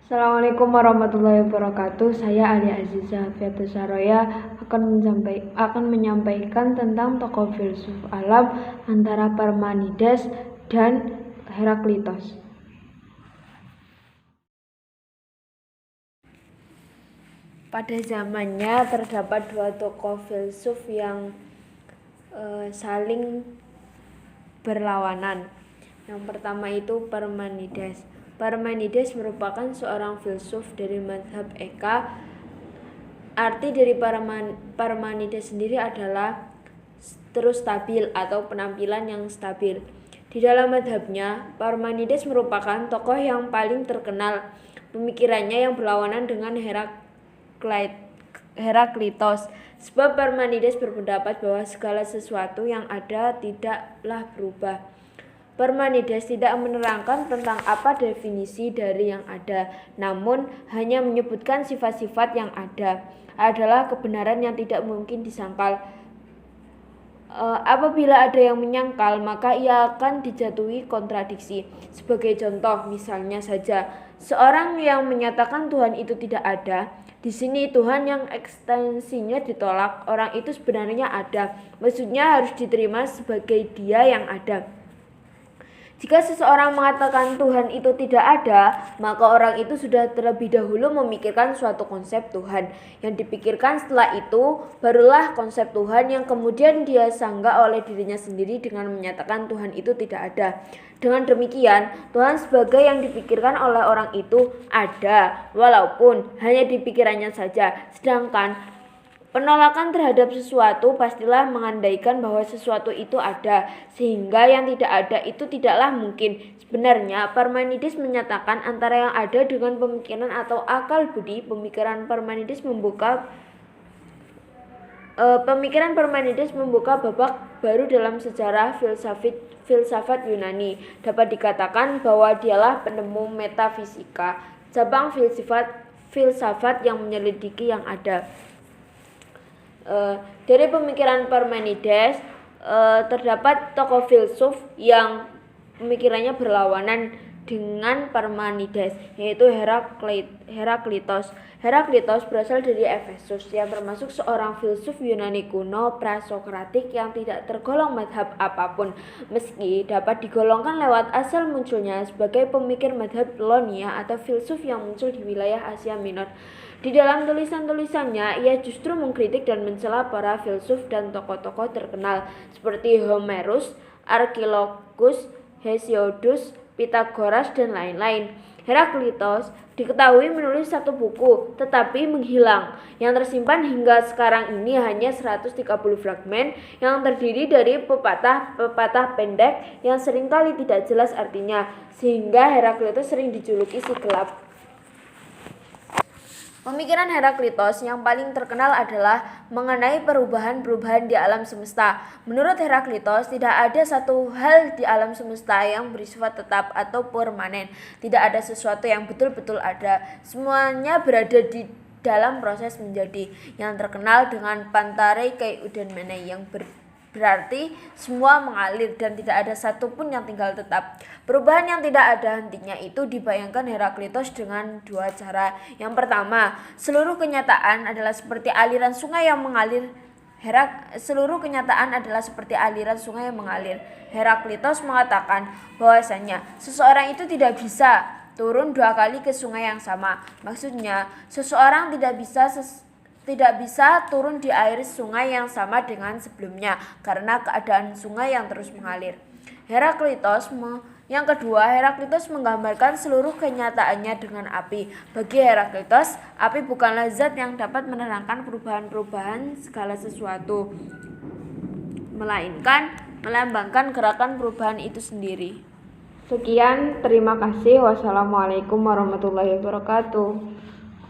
Assalamualaikum warahmatullahi wabarakatuh. Saya Ali Aziza Fiatus Saroya akan menyampaikan tentang tokoh filsuf alam antara Parmenides dan Heraklitos. Pada zamannya terdapat dua tokoh filsuf yang saling berlawanan. Yang pertama itu Parmenides. Parmenides merupakan seorang filsuf dari mazhab Eka. Arti dari Parmenides sendiri adalah terus stabil atau penampilan yang stabil. Di dalam mazhabnya, Parmenides merupakan tokoh yang paling terkenal. Pemikirannya yang berlawanan dengan Heraklitos. Sebab Parmenides berpendapat bahwa segala sesuatu yang ada tidaklah berubah. Parmenides tidak menerangkan tentang apa definisi dari yang ada, namun hanya menyebutkan sifat-sifat yang ada adalah kebenaran yang tidak mungkin disangkal. Apabila ada yang menyangkal, maka ia akan dijatuhi kontradiksi. Sebagai contoh, misalnya saja, seorang yang menyatakan Tuhan itu tidak ada, di sini Tuhan yang ekstensinya ditolak, orang itu sebenarnya ada. Maksudnya harus diterima sebagai Dia yang ada. Jika seseorang mengatakan Tuhan itu tidak ada, maka orang itu sudah terlebih dahulu memikirkan suatu konsep Tuhan. Yang dipikirkan setelah itu, barulah konsep Tuhan yang kemudian dia sanggah oleh dirinya sendiri dengan menyatakan Tuhan itu tidak ada. Dengan demikian, Tuhan sebagai yang dipikirkan oleh orang itu ada, walaupun hanya di pikirannya saja. Sedangkan penolakan terhadap sesuatu pastilah mengandaikan bahwa sesuatu itu ada, sehingga yang tidak ada itu tidaklah mungkin. Sebenarnya, Parmenides menyatakan antara yang ada dengan pemikiran atau akal budi. Pemikiran Parmenides membuka babak baru dalam sejarah filsafat Yunani. Dapat dikatakan bahwa dialah penemu metafisika, cabang filsafat yang menyelidiki yang ada. Dari pemikiran Parmenides terdapat tokoh filsuf yang pemikirannya berlawanan dengan Parmenides, yaitu Heraklitos. Heraklitos berasal dari Efesus yang termasuk seorang filsuf Yunani kuno prasokratik yang tidak tergolong mazhab apapun, meski dapat digolongkan lewat asal munculnya sebagai pemikir mazhab Polonia atau filsuf yang muncul di wilayah Asia Minor. Di dalam tulisan-tulisannya, ia justru mengkritik dan mencela para filsuf dan tokoh-tokoh terkenal seperti Homerus, Archilochus, Hesiodus, Pythagoras, dan lain-lain. Heraklitos diketahui menulis satu buku, tetapi menghilang. Yang tersimpan hingga sekarang ini hanya 130 fragmen yang terdiri dari pepatah pendek yang seringkali tidak jelas artinya, sehingga Heraklitos sering dijuluki si gelap. Pemikiran Heraklitos yang paling terkenal adalah mengenai perubahan-perubahan di alam semesta. Menurut Heraklitos, tidak ada satu hal di alam semesta yang bersifat tetap atau permanen. Tidak ada sesuatu yang betul-betul ada. Semuanya berada di dalam proses menjadi, yang terkenal dengan Pantarei Keiudemene, yang berarti semua mengalir dan tidak ada satupun yang tinggal tetap. Perubahan yang tidak ada hentinya itu dibayangkan Heraklitos dengan dua cara. Yang pertama, seluruh kenyataan adalah seperti aliran sungai yang mengalir. Heraklitos mengatakan bahwasanya seseorang itu tidak bisa turun dua kali ke sungai yang sama. Maksudnya, seseorang tidak bisa turun di air sungai yang sama dengan sebelumnya karena keadaan sungai yang terus mengalir. Yang kedua, Heraklitos menggambarkan seluruh kenyataannya dengan api. Bagi Heraklitos, api bukanlah zat yang dapat menerangkan perubahan-perubahan segala sesuatu, melainkan melambangkan gerakan perubahan itu sendiri. Sekian, terima kasih. Wassalamualaikum warahmatullahi wabarakatuh.